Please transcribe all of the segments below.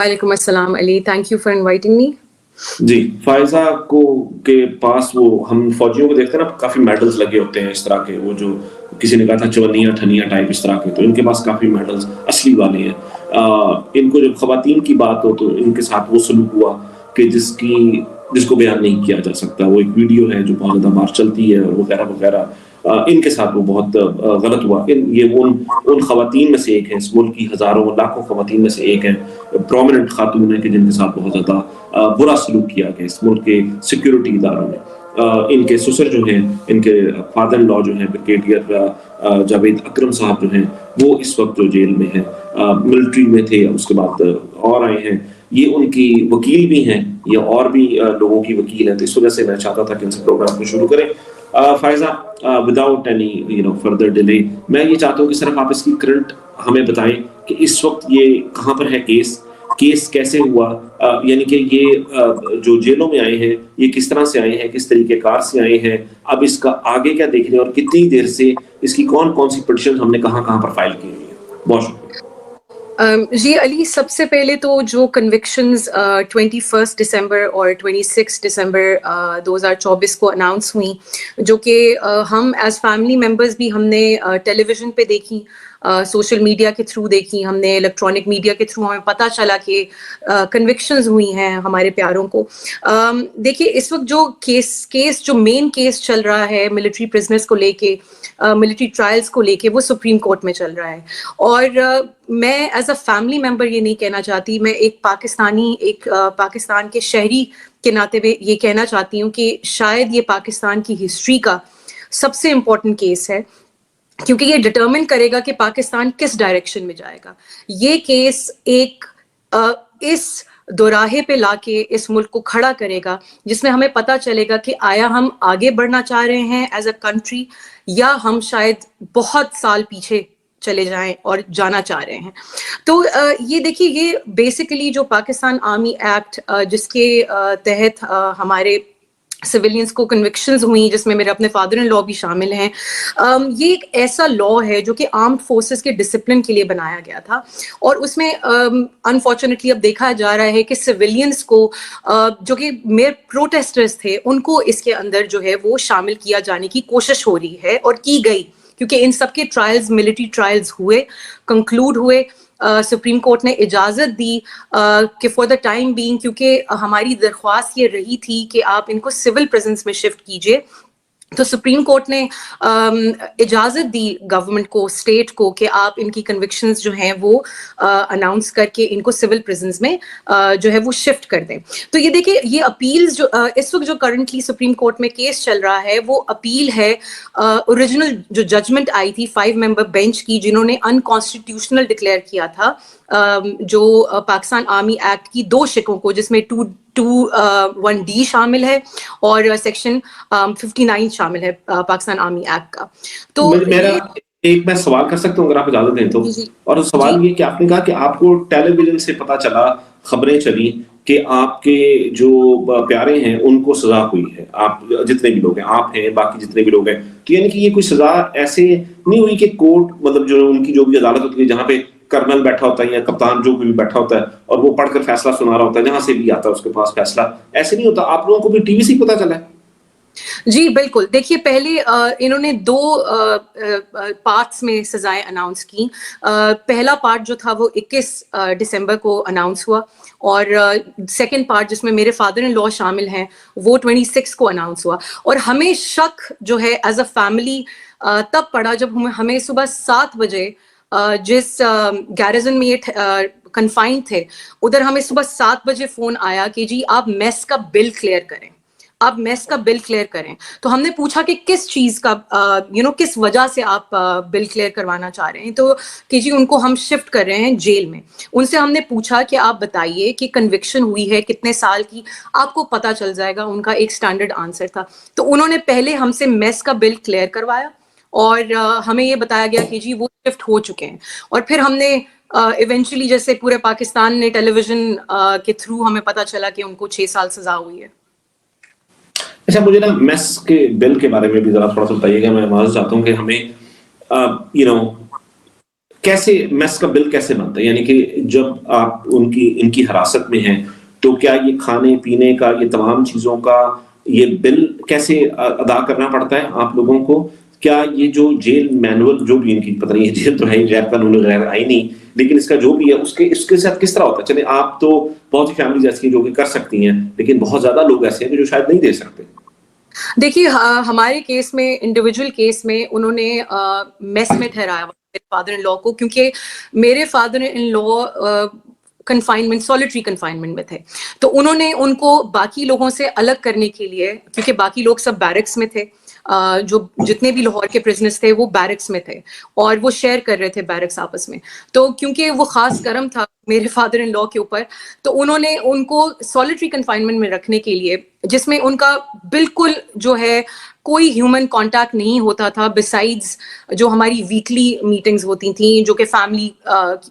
وعلیکم السلام Ali, thank you for inviting me. جی, فائزہ کو کے پاس وہ ہم فوجیوں کو دیکھتے ہیں نا, کافی میڈلز لگے ہوتے ہیں اس طرح کے, وہ جو کسی نے کہا تھا چونیاں ٹھنیاں ٹائپ اس طرح کے, تو ان کے پاس کافی میڈلز اصلی والے ہیں. ان کو جب خواتین کی بات ہو تو ان کے ساتھ وہ سلوک ہوا کہ جس کو بیان نہیں کیا جا سکتا. وہ ایک ویڈیو ہے جو بہت زیادہ بار چلتی ہے وغیرہ وغیرہ. ان کے ساتھ وہ بہت غلط ہوا. یہ ان خواتین میں سے ایک ہے, اس ملک کی ہزاروں لاکھوں خواتین میں سے ایک ہے, پرومیننٹ خاتون ہے کہ جن کے ساتھ بہت زیادہ برا سلوک کیا گیا اس ملک کے سیکیورٹی اداروں میں. ان کے سسر جو ہیں, ان کے فادر ان لا جو ہیں بریگیڈیئر جاوید اکرم صاحب جو ہیں, وہ اس وقت جو جیل میں ہیں, ملٹری میں تھے, اس کے بعد اور آئے ہیں. یہ ان کی وکیل بھی ہیں, یہ اور بھی لوگوں کی وکیل ہیں. تو اس وجہ سے میں چاہتا تھا کہ ان سے پروگرام کو شروع کریں. Faiza, without any further delay, میں یہ چاہتا ہوں کہ صرف آپ اس کی کرنٹ ہمیں بتائیں کہ اس وقت یہ کہاں پر ہے کیس کیسے ہوا, یعنی کہ یہ جو جیلوں میں آئے ہیں یہ کس طرح سے آئے ہیں, کس طریقے کار سے آئے ہیں, اب اس کا آگے کیا دیکھ رہے ہیں, اور کتنی دیر سے اس کی کون سی پٹیشن ہم نے کہاں پر فائل کی ہوئی ہے. بہت شکریہ. جی علی, سب سے پہلے تو جو کنوکشنز 21 دسمبر اور 26 دسمبر 2024 کو اناؤنس ہوئیں, جو کہ ہم ایز فیملی ممبرز بھی ہم نے ٹیلی ویژن پہ دیکھی, سوشل میڈیا کے تھرو دیکھی, ہم نے الیکٹرانک میڈیا کے تھرو ہمیں پتہ چلا کہ کنوکشنز ہوئی ہیں ہمارے پیاروں کو. دیکھیے, اس وقت جو کیس جو مین کیس چل رہا ہے ملٹری پرزنرز کو لے کے, ملٹری ٹرائلز کو لے کے, وہ سپریم کورٹ میں چل رہا ہے. اور میں ایز اے فیملی ممبر یہ نہیں کہنا چاہتی, میں ایک پاکستان کے شہری کے ناطے میں یہ کہنا چاہتی ہوں کہ شاید یہ پاکستان کی ہسٹری کا سب سے امپورٹنٹ کیس ہے, کیونکہ یہ ڈٹرمن کرے گا کہ پاکستان کس ڈائریکشن میں جائے گا. یہ کیس ایک اس دوراہے پہ لا کے اس ملک کو کھڑا کرے گا جس میں ہمیں پتہ چلے گا کہ آیا ہم آگے بڑھنا چاہ رہے ہیں ایز اے کنٹری, یا ہم شاید بہت سال پیچھے چلے جائیں اور جانا چاہ رہے ہیں. تو یہ دیکھیے, یہ بیسیکلی جو پاکستان آرمی ایکٹ جس کے تحت ہمارے سویلینز کو کنوکشنز ہوئیں, جس میں میرے اپنے فادر ان لا بھی شامل ہیں, یہ ایک ایسا لا ہے جو کہ آرمڈ فورسز کے ڈسپلن کے لیے بنایا گیا تھا. اور اس میں انفارچونیٹلی اب دیکھا جا رہا ہے کہ سویلینز کو جو کہ میئر پروٹیسٹرز تھے, ان کو اس کے اندر جو ہے وہ شامل کیا جانے کی کوشش ہو رہی ہے, اور کی گئی, کیونکہ ان سب کے ٹرائلز, ملٹری ٹرائلز ہوئے, کنکلوڈ ہوئے. سپریم کورٹ نے اجازت دی کہ فار دا ٹائم بینگ, کیونکہ ہماری درخواست یہ رہی تھی کہ آپ ان کو سول پریزنس میں شفٹ کیجیے, تو سپریم کورٹ نے اجازت دی گورنمنٹ کو, اسٹیٹ کو, کہ آپ ان کی کنوکشنز جو ہیں وہ اناؤنس کر کے ان کو سول پریزنس میں جو ہے وہ شفٹ کر دیں. تو یہ دیکھیں, یہ اپیلز جو اس وقت جو کرنٹلی سپریم کورٹ میں کیس چل رہا ہے, وہ اپیل ہے اوریجنل جو ججمنٹ آئی تھی 5 ممبر بینچ کی, جنہوں نے انکانسٹیٹیوشنل ڈکلیئر کیا تھا جو پاکستان آرمی ایکٹ کی 2 شقوں کو, جس میں 2(1)D شامل ہے اور سیکشن 59 شامل ہے پاکستان آرمی ایکٹ کا. تو میرا ایک میں سوال کر سکتا ہوں اگر آپ اجازت دیں تو, اور سوال یہ کہ آپ نے کہا کہ آپ کو ٹیلی ویژن سے پتا چلا, خبریں چلی کہ آپ کے جو پیارے ہیں ان کو سزا ہوئی ہے, آپ جتنے بھی لوگ ہیں, آپ ہیں, باقی جتنے بھی لوگ ہیں, تو یعنی کہ یہ کوئی سزا ایسے نہیں ہوئی کہ کورٹ, مطلب جو ان کی جو بھی عدالت ہوتی ہے جہاں پہ کرنل بیٹھا ہوتا ہے یا کپتان جو بھی بیٹھا ہوتا ہے اور وہ پڑھ کر فیصلہ سنا رہا ہوتا ہے, جہاں سے بھی آتا ہے اس کے پاس فیصلہ, ایسے نہیں ہوتا. آپ لوگوں کو بھی ٹی وی سے پتا چلا ہے؟ جی بالکل. دیکھیے, پہلے انہوں نے 2 پارٹس میں سزائیں اناؤنس کی. پہلا پارٹ جو تھا وہ 21 دسمبر کو اناؤنس ہوا, اور سیکنڈ پارٹ جس میں میرے فادر ان لا شامل ہیں وہ 26 کو اناؤنس ہوا. اور ہمیں شک جو ہے ایز اے فیملی تب پڑا جب ہمیں صبح 7 بجے جس گیرزن میں یہ کنفائن تھے, ادھر ہمیں صبح 7 بجے فون آیا کہ جی آپ میس کا بل کلیئر کریں, آپ میس کا بل کلیئر کریں. تو ہم نے پوچھا کہ کس چیز کا کس وجہ سے آپ بل کلیئر کروانا چاہ رہے ہیں, تو کہ جی ان کو ہم شفٹ کر رہے ہیں جیل میں. ان سے ہم نے پوچھا کہ آپ بتائیے کہ کنوکشن ہوئی ہے کتنے سال کی, آپ کو پتہ چل جائے گا. ان کا ایک سٹینڈرڈ آنسر تھا. تو انہوں نے پہلے ہم سے میس کا بل کلیئر کروایا, اور ہمیں یہ بتایا گیا کہ جی وہ شفٹ ہو چکے ہیں. اور پھر ہم نے ایونچولی جیسے پورے پاکستان نے ٹیلی ویژن کے تھرو ہمیں پتہ چلا کہ ان کو 6 سال سزا ہوئی ہے. اچھا, مجھے نا میس کے بل کے بارے میں بھی ذرا تھوڑا سا بتائیے گا. میں معذرت چاہتا ہوں کہ ہمیں کیسے میس کا بل کیسے بنتا ہے؟ یعنی کہ جب آپ ان کی حراست میں ہیں تو کیا یہ کھانے پینے کا یہ تمام چیزوں کا یہ بل کیسے ادا کرنا پڑتا ہے آپ لوگوں کو؟ کیا یہ جو جیل مینول جو بھی ان کی پتہ نہیں جیل تو ہے غیر قانونی غیر آئینی، لیکن اس کا جو بھی ہے اس کے ساتھ کس طرح ہوتا ہے؟ چلے آپ تو بہت سی فیملیز ایسی ہیں جو کہ کر سکتی ہیں، لیکن بہت زیادہ لوگ ایسے ہیں جو شاید نہیں دے سکتے. دیکھیے ہمارے کیس میں انڈیویجول کیس میں انہوں نے میس میں ٹھہرایا میرے فادر ان لا کو، کیونکہ میرے father in law confinement solitary confinement میں تھے، تو انہوں نے ان کو باقی لوگوں سے الگ کرنے کے لیے، کیونکہ باقی لوگ سب بیرکس میں تھے، جو جتنے بھی لاہور کے پرزنرز تھے وہ بیرکس میں تھے اور وہ شیئر کر رہے تھے بیرکس آپس میں، تو کیونکہ وہ خاص کرم تھا میرے فادر ان لا کے اوپر، تو انہوں نے ان کو سالٹری کنفائنمنٹ میں رکھنے کے لیے، جس میں ان کا بالکل جو ہے کوئی ہیومن کانٹیکٹ نہیں ہوتا تھا بسائڈز جو ہماری ویکلی میٹنگز ہوتی تھیں، جو کہ فیملی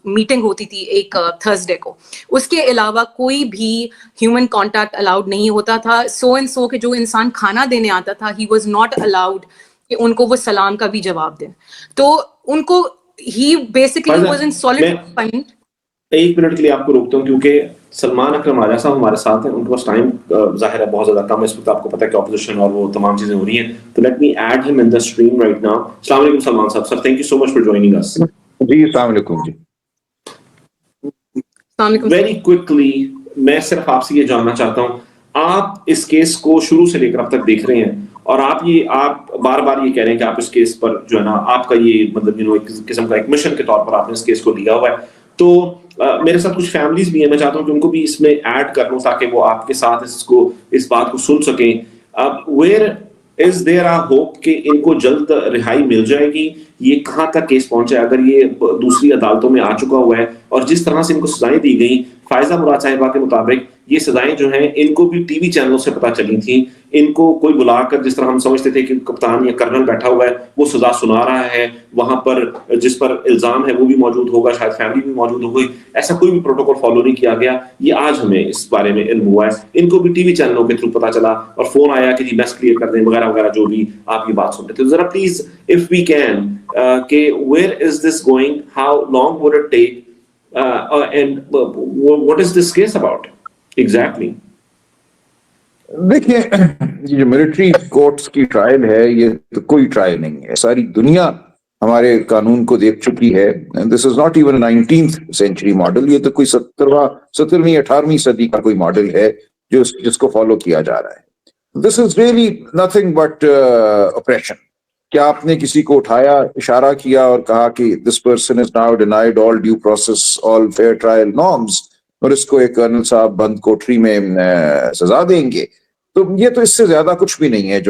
میٹنگ ہوتی تھی ایک تھرسڈے کو، اس کے علاوہ کوئی بھی ہیومن کانٹیکٹ الاؤڈ نہیں ہوتا تھا. سو اینڈ سو کہ جو انسان کھانا دینے آتا تھا ہی واز ناٹ الاؤڈ کہ ان کو وہ سلام کا بھی جواب دیں، تو ان کو ہی basically was in solitary confinement. ایک منٹ کے لیے آپ کو روکتا ہوں کیونکہ سلمان اکرم راجہ صاحب ہمارے ساتھ ہیں، ان کے پاس ٹائم ظاہر ہے بہت زیادہ کم ہے اس وقت، آپ کو پتہ ہے کہ اپوزیشن اور وہ تمام چیزیں ہو رہی ہیں، تو late me add him in the stream right now. السلام علیکم سلمان صاحب. Sir thank you so much for joining us. جی السلام علیکم. جی السلام علیکم. ویری کوئکلی میں صرف آپ سے یہ جاننا چاہتا ہوں، آپ اس کیس کو شروع سے لے کر اب تک دیکھ رہے ہیں اور آپ بار بار یہ کہہ رہے ہیں کہ آپ اس کیس پر جو ہے نا آپ کا یہ مطلب ایک قسم کا ایک مشن کے طور پر آپ نے اس کیس کو لیا ہوا ہے، تو میرے ساتھ کچھ فیملیز بھی ہیں، میں چاہتا ہوں کہ ان کو بھی اس میں ایڈ کر لوں تاکہ وہ آپ کے ساتھ اس بات کو سن سکیں. Where is there a hope کہ ان کو جلد رہائی مل جائے گی؟ یہ کہاں تک کیس پہنچا ہے اگر یہ دوسری عدالتوں میں آ چکا ہوا ہے؟ اور جس طرح سے ان کو سزائیں دی گئیں فائزہ مراد صاحبہ کے مطابق، یہ سزائیں جو ہیں ان کو بھی ٹی وی چینلوں سے پتہ چلی تھیں، ان کو کوئی بلا کر جس طرح ہم سمجھتے تھے کہ کپتان یا کرنل بیٹھا ہوا ہے وہ سزا سنا رہا ہے، وہاں پر جس پر الزام ہے وہ بھی موجود ہوگا، شاید فیملی بھی موجود ہوگی، ایسا کوئی بھی پروٹوکول فالو نہیں کیا گیا. یہ آج ہمیں اس بارے میں علم ہوا ہے، ان کو بھی ٹی وی چینلوں کے تھرو پتہ چلا اور فون آیا کہ جی میس کلیئر کر دیں وغیرہ وغیرہ، جو بھی آپ یہ بات سنتے تھے. ذرا پلیز اف وی کین کہ where is this going, how long would it take, and what is this case about exactly? دیکھیے یہ جو ملٹری کورٹس کی ٹرائل ہے یہ تو کوئی ٹرائل نہیں ہے، ساری دنیا ہمارے قانون کو دیکھ چکی ہے. This is not even 19th century model, یہ تو کوئی 17ویں 18ویں صدی کا کوئی ماڈل ہے جس کو فالو کیا جا رہا ہے. This is really nothing but operation. کیا آپ نے کسی کو اٹھایا، اشارہ کیا اور کہا کہ this person is now denied all due process all fair trial norms, اور اس کو ایک کرنل صاحب بند کوٹری میں سزا دیں گے؟ تو یہ تو اس سے زیادہ کچھ بھی نہیں ہے جو